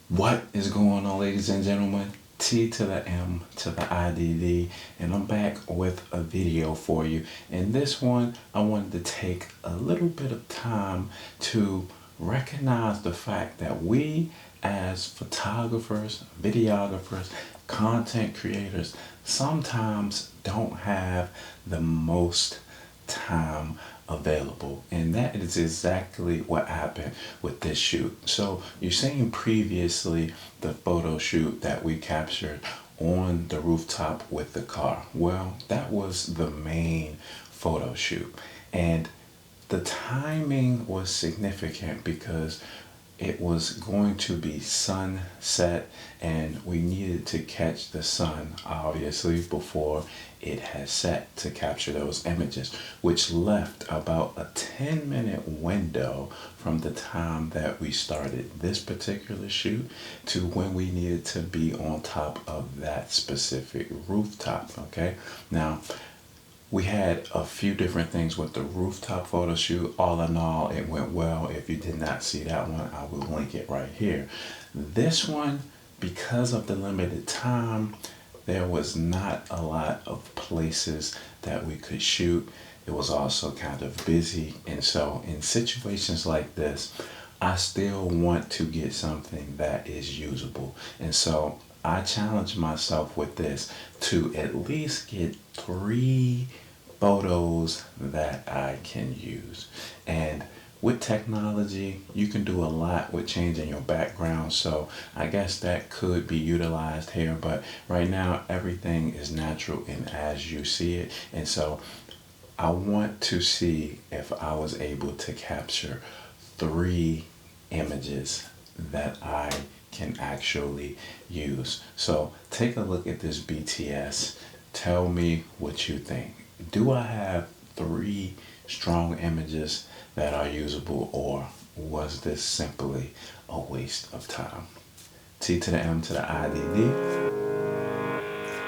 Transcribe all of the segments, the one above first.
What is going on, ladies and gentlemen? T to the M to the IDD, and I'm back with a video for you. In this one, I wanted to take a little bit of time to recognize the fact that we as photographers, videographers, content creators sometimes don't have the most time available, and that is exactly what happened with this shoot. So you're seeing previously the photo shoot that we captured on the rooftop with the car. Well, that was the main photo shoot, and the timing was significant because it was going to be sunset and we needed to catch the sun obviously before it had set to capture those images, which left about a 10-minute window from the time that we started this particular shoot to when we needed to be on top of that specific rooftop. Okay, now we had a few different things with the rooftop photo shoot. All in all, it went well. If you did not see that one, I will link it right here. This one, because of the limited time, there was not a lot of places that we could shoot. It was also kind of busy. And so in situations like this, I still want to get something that is usable. And so I challenged myself with this to at least get 3 photos that I can use. And with technology, you can do a lot with changing your background. So I guess that could be utilized here. But right now, everything is natural and as you see it. And so I want to see if I was able to capture 3 images that I can actually use. So take a look at this BTS. Tell me what you think. Do I have 3 strong images that are usable, or was this simply a waste of time? T to the M to the IDD.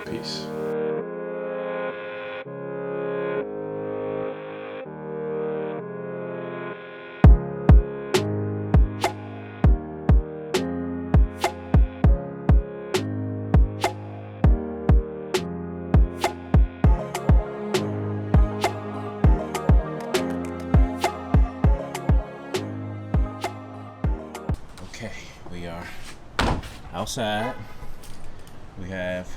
Peace. Okay, we are outside. We have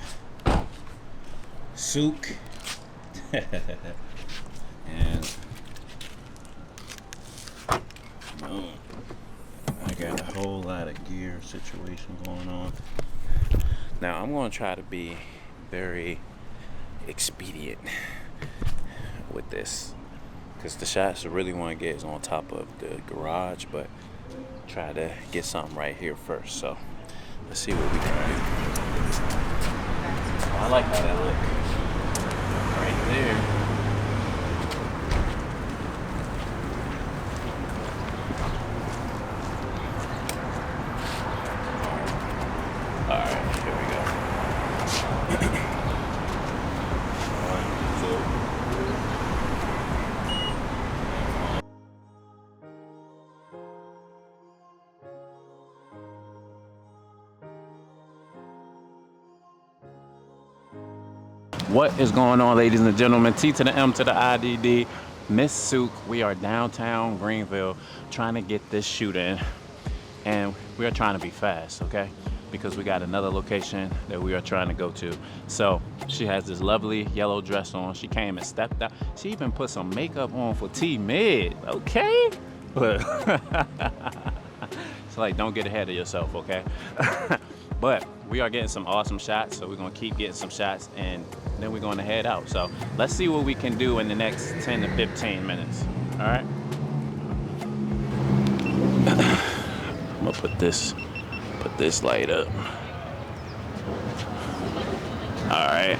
Sook and I got a whole lot of gear situation going on. Now I'm going to try to be very expedient with this because the shots I really want to get is on top of the garage, but try to get something right here first. So let's see what we can do. I like how that look right there. All right, here we go. 1, 2. What is going on, ladies and gentlemen? T to the M to the IDD. Miss Sook, we are downtown Greenville trying to get this shoot in. And we are trying to be fast, okay? Because we got another location that we are trying to go to. So she has this lovely yellow dress on. She came and stepped out. She even put some makeup on for T-Mid, okay? But it's like, don't get ahead of yourself, okay? But we are getting some awesome shots, so we're gonna keep getting some shots and then we're gonna head out. So let's see what we can do in the next 10 to 15 minutes, all right? I'm gonna put this light up. All right.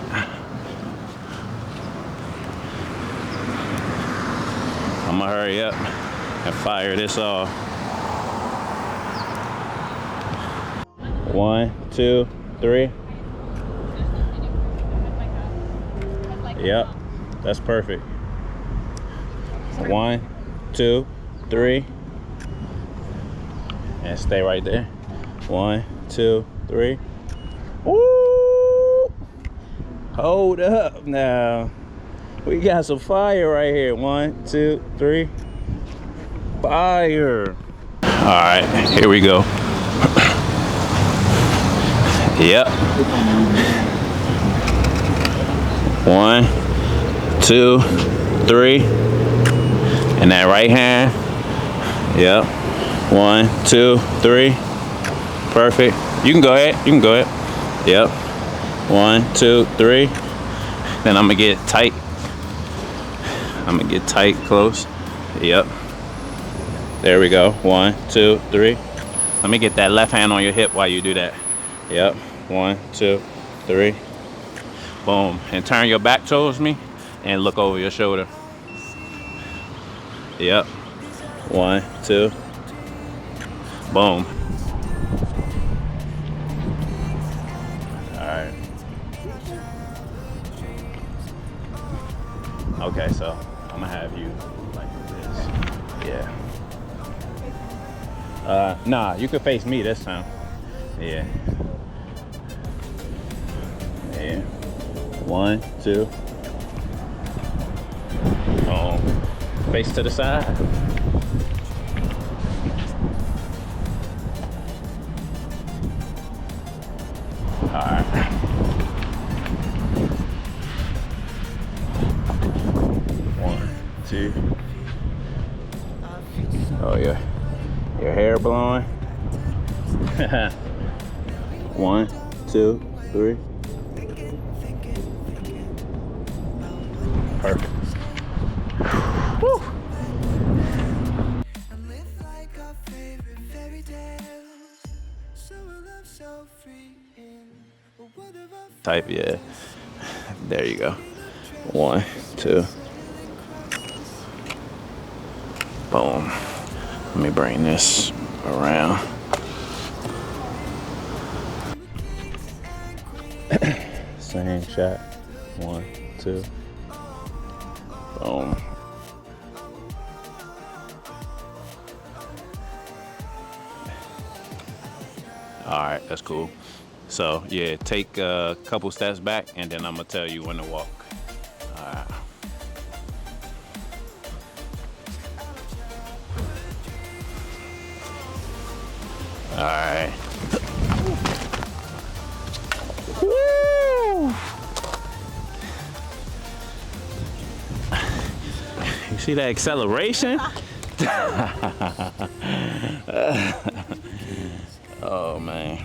I'm gonna hurry up and fire this off. 1, 2, 3. Yep, that's perfect. 1, 2, 3. And stay right there. 1, 2, 3. Woo! Hold up now. We got some fire right here. 1, 2, 3. Fire. All right, here we go. Yep. 1, 2, 3. And that right hand. Yep. 1, 2, 3. Perfect. You can go ahead. You can go ahead. Yep. 1, 2, 3. Then I'm gonna get tight. I'm gonna get tight, close. Yep. There we go. 1, 2, 3. Let me get that left hand on your hip while you do that. Yep. 1, 2, 3. Boom. And turn your back towards me and look over your shoulder. Yep. 1, 2. Boom. Alright. Okay, so I'm gonna have you like this. Yeah. Nah, you could face me this time. Yeah. Yeah. 1, 2. Oh. Face to the side. Alright. 1, 2. Oh yeah. Your hair blowing. 1, 2, 3. Perfect. Woo. Type, yeah. There you go. 1, 2. Boom. Let me bring this around. Same shot. 1, 2. Boom. All right, that's cool. So yeah, take a couple steps back and then I'm gonna tell you when to walk. All right. All right. Woo! You see that acceleration? Oh man.